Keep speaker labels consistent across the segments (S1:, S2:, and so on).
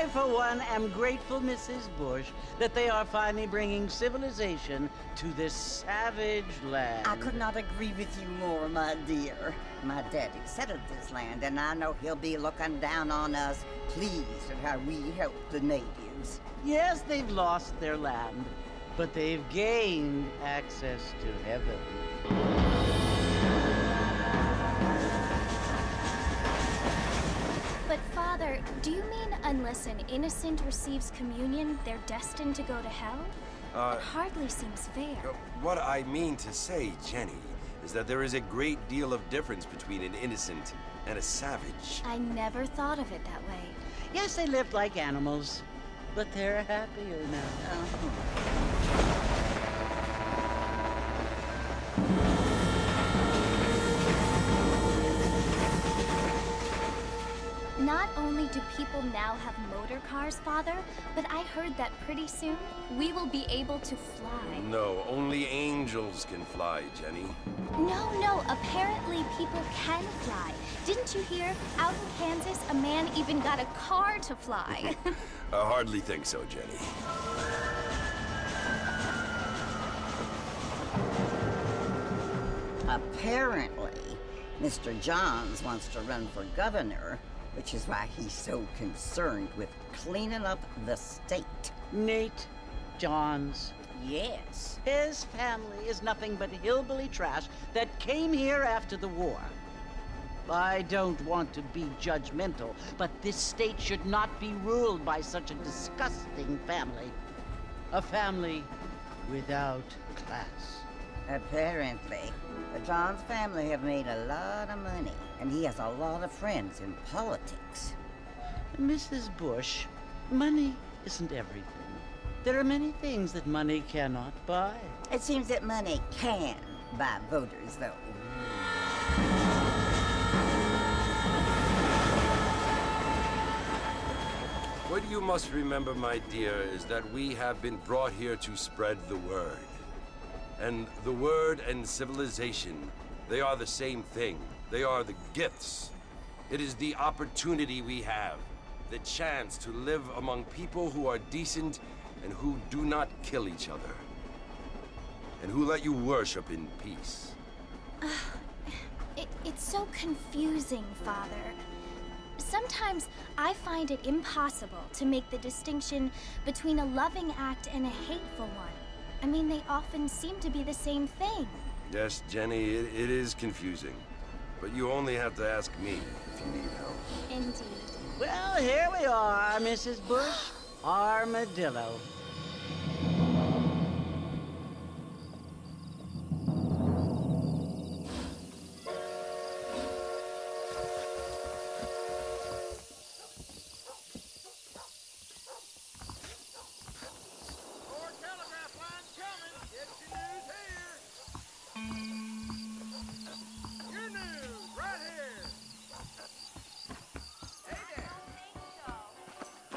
S1: I, for one, am grateful, Mrs. Bush, that they are finally bringing civilization to this savage land.
S2: I could not agree with you more, my dear. My daddy settled this land, and I know he'll be looking down on us, pleased at how we help the natives.
S1: Yes, they've lost their land, but they've gained access to heaven.
S3: But Father, do you mean unless an innocent receives communion, they're destined to go to hell? It hardly seems fair.
S4: What I mean to say, Jenny, is that there is a great deal of difference between an innocent and a savage.
S3: I never thought of it that way.
S1: Yes, they lived like animals, but they're happier now.
S3: Not only do people now have motor cars, Father, but I heard that pretty soon we will be able to fly.
S4: No, only angels can fly, Jenny.
S3: No, apparently people can fly. Didn't you hear? Out in Kansas, a man even got a car to fly.
S4: I hardly think so, Jenny.
S2: Apparently, Mr. Johns wants to run for governor, which is why he's so concerned with cleaning up the state.
S1: Nate Johns.
S2: Yes.
S1: His family is nothing but hillbilly trash that came here after the war. I don't want to be judgmental, but this state should not be ruled by such a disgusting family. A family without class.
S2: Apparently. The Johns family have made a lot of money, and he has a lot of friends in politics.
S1: Mrs. Bush, money isn't everything. There are many things that money cannot buy.
S2: It seems that money can buy voters, though.
S4: What you must remember, my dear, is that we have been brought here to spread the word. And the word and civilization, they are the same thing. They are the gifts. It is the opportunity we have, the chance to live among people who are decent and who do not kill each other, and who let you worship in peace.
S3: It's so confusing, Father. Sometimes I find it impossible to make the distinction between a loving act and a hateful one. I mean, they often seem to be the same thing.
S4: Yes, Jenny, it is confusing. But you only have to ask me if you need help.
S3: Indeed.
S1: Well, here we are, Mrs. Bush. Armadillo.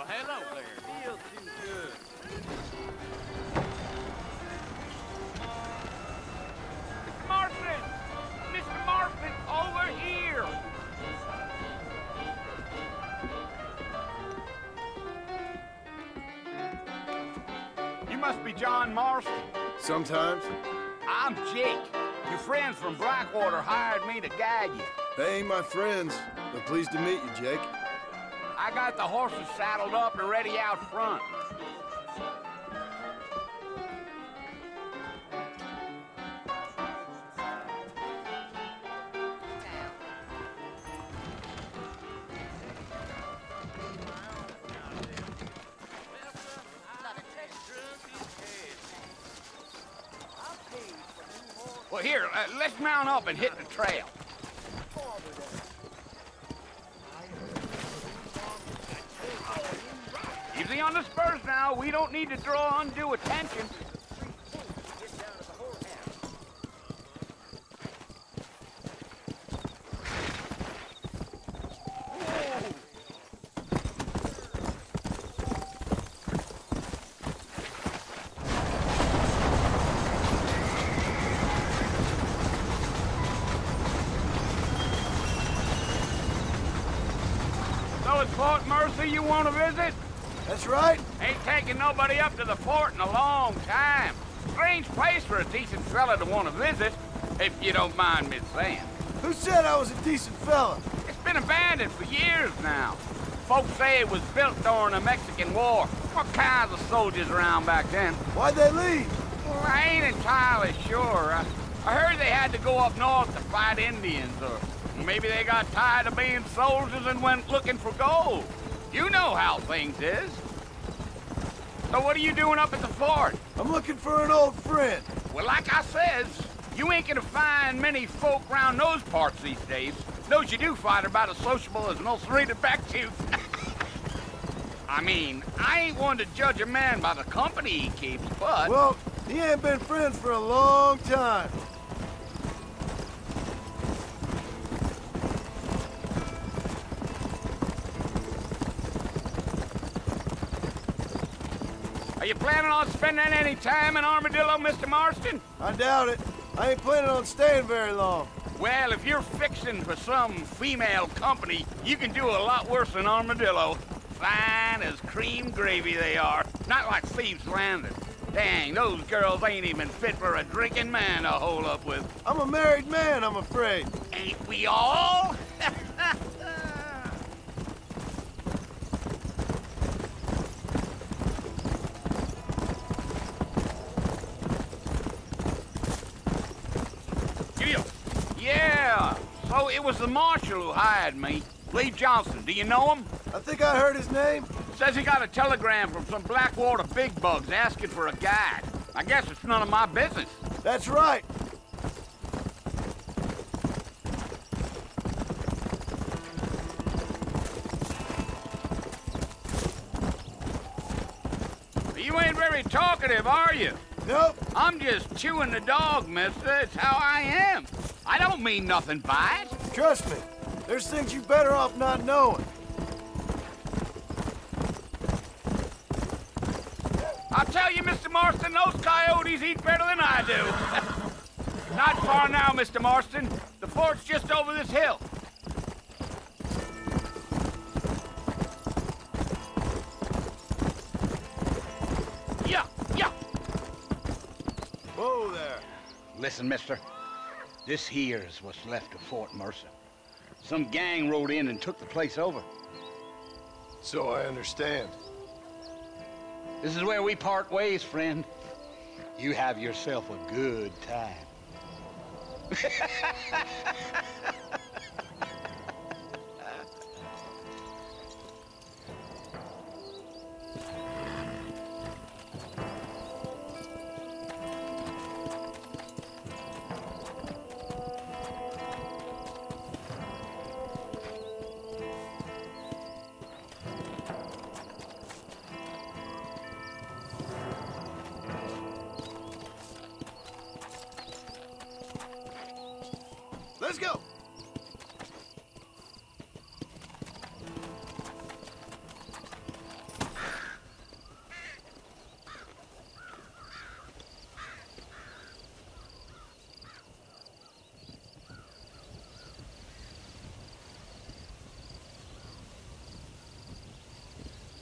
S5: Hello there. Feel too good. Mr. Marston! Mr. Marston, over here! You must be John Marston.
S6: Sometimes.
S5: I'm Jake. Your friends from Blackwater hired me to guide you.
S6: They ain't my friends, but pleased to meet you, Jake.
S5: I got the horses saddled up and ready out front. Well, here, let's mount up and hit the trail. Easy on the spurs now. We don't need to draw undue attention. So it's Fort Mercy you want to visit?
S6: That's right.
S5: Ain't taken nobody up to the fort in a long time. Strange place for a decent fella to want to visit, if you don't mind me saying.
S6: Who said I was a decent fella?
S5: It's been abandoned for years now. Folks say it was built during the Mexican War. What kinds of soldiers around back then?
S6: Why'd they leave?
S5: Well, I ain't entirely sure. I heard they had to go up north to fight Indians, or maybe they got tired of being soldiers and went looking for gold. You know how things is. So what are you doing up at the fort?
S6: I'm looking for an old friend.
S5: Well, like I says, you ain't gonna find many folk around those parts these days. Those you do find are about as sociable as most rated backtooths. I mean, I ain't one to judge a man by the company he keeps, but...
S6: Well, he ain't been friends for a long time.
S5: Are you planning on spending any time in Armadillo, Mr. Marston?
S6: I doubt it. I ain't planning on staying very long.
S5: Well, if you're fixing for some female company, you can do a lot worse than Armadillo. Fine as cream gravy they are. Not like Thieves' Landing. Dang, those girls ain't even fit for a drinking man to hole up with.
S6: I'm a married man, I'm afraid.
S5: Ain't we all? Yeah, so it was the marshal who hired me. Lee Johnson, do you know him?
S6: I think I heard his name.
S5: Says he got a telegram from some Blackwater big bugs asking for a guide. I guess it's none of my business.
S6: That's right.
S5: You ain't very talkative, are you?
S6: Nope.
S5: I'm just chewing the dog, mister. It's how I am. I don't mean nothing by it.
S6: Trust me. There's things you better off not knowing.
S5: I'll tell you, Mr. Marston, those coyotes eat better than I do. Not far now, Mr. Marston. The fort's just over this hill. Yeah.
S6: Whoa there.
S5: Listen, mister. This here's what's left of Fort Mercer. Some gang rode in and took the place over.
S6: So I understand.
S5: This is where we part ways, friend. You have yourself a good time.
S6: Let's go.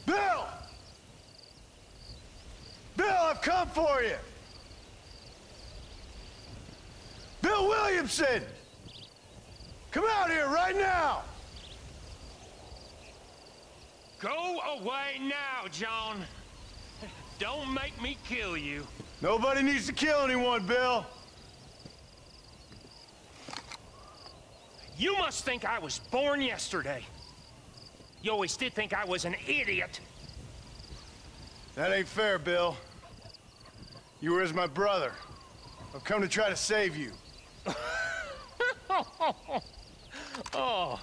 S6: Bill! Bill, I've come for you. Bill Williamson! Come out here right now!
S7: Go away now, John. Don't make me kill you.
S6: Nobody needs to kill anyone, Bill.
S7: You must think I was born yesterday. You always did think I was an idiot.
S6: That ain't fair, Bill. You were as my brother. I've come to try to save you.
S7: Oh.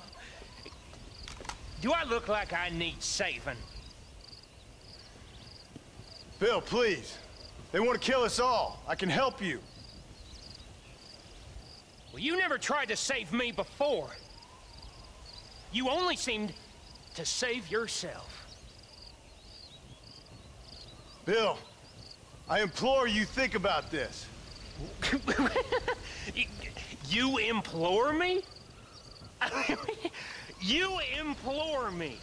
S7: Do I look like I need saving?
S6: Bill, please. They want to kill us all. I can help you.
S7: Well, you never tried to save me before. You only seemed to save yourself.
S6: Bill, I implore you think about this.
S7: You implore me? You implore me?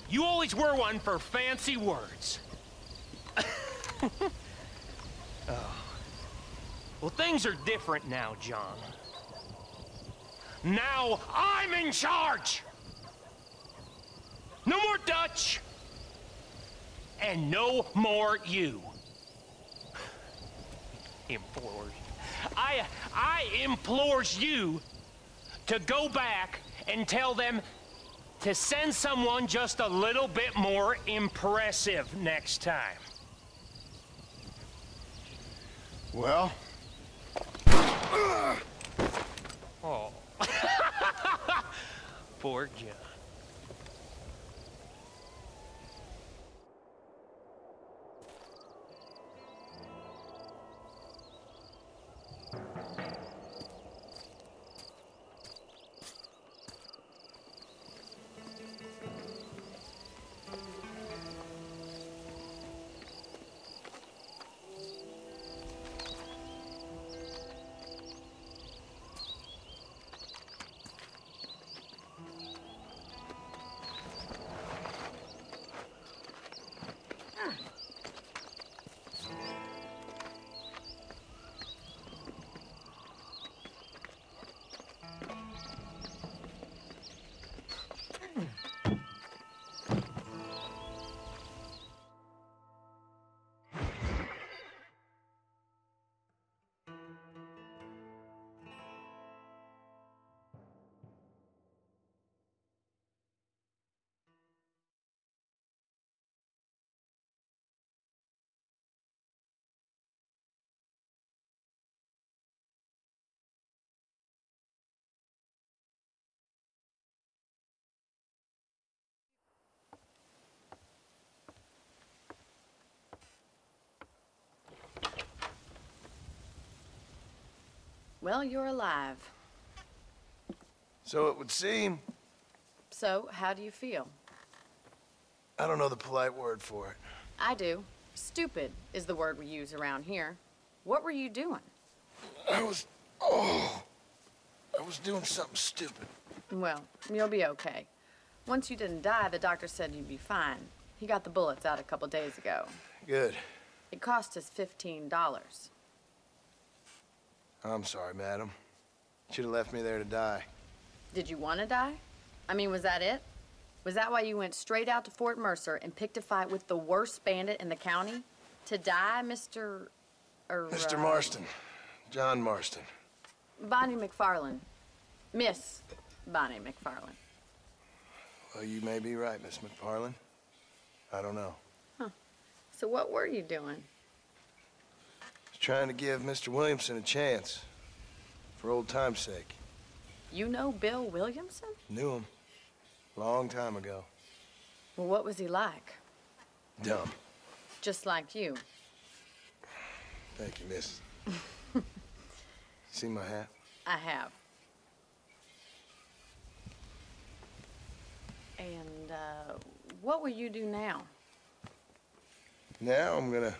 S7: You always were one for fancy words. Oh. Well, things are different now, John. Now I'm in charge! No more Dutch! And no more you. Implores. I implores you to go back and tell them to send someone just a little bit more impressive next time.
S6: Well?
S7: Oh. Poor John.
S8: Well, you're alive.
S6: So it would seem.
S8: So, how do you feel?
S6: I don't know the polite word for it.
S8: I do. Stupid is the word we use around here. What were you doing?
S6: I was doing something stupid.
S8: Well, you'll be okay. Once you didn't die, the doctor said you'd be fine. He got the bullets out a couple days ago.
S6: Good.
S8: It cost us $15.
S6: I'm sorry, madam. Should have left me there to die.
S8: Did you want to die? I mean, was that it? Was that why you went straight out to Fort Mercer and picked a fight with the worst bandit in the county? To die, Mr.
S6: Mr. Marston. John Marston.
S8: Bonnie McFarland. Miss Bonnie McFarland.
S6: Well, you may be right, Miss McFarland. I don't know.
S8: Huh. So what were you doing?
S6: Trying to give Mr. Williamson a chance. For old time's sake.
S8: You know Bill Williamson?
S6: Knew him. Long time ago.
S8: Well, what was he like?
S6: Dumb.
S8: Just like you.
S6: Thank you, miss. See my hat?
S8: I have. And, what will you do now?
S6: Now I'm gonna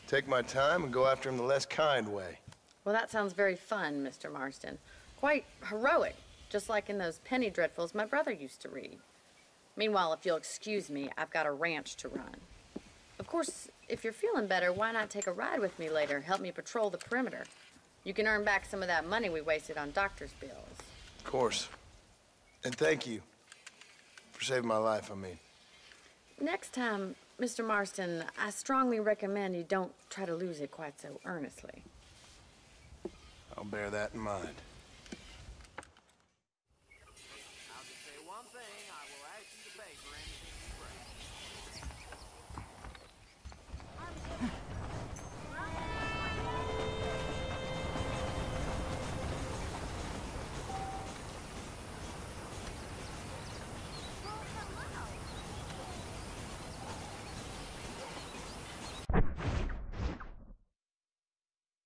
S6: take my time and go after him the less kind way.
S8: Well, that sounds very fun, Mr. Marston. Quite heroic, just like in those penny dreadfuls my brother used to read. Meanwhile, if you'll excuse me, I've got a ranch to run. Of course, if you're feeling better, why not take a ride with me later? Help me patrol the perimeter. You can earn back some of that money we wasted on doctor's bills.
S6: Of course. And thank you for saving my life, I mean.
S8: Next time, Mr. Marston, I strongly recommend you don't try to lose it quite so earnestly.
S6: I'll bear that in mind.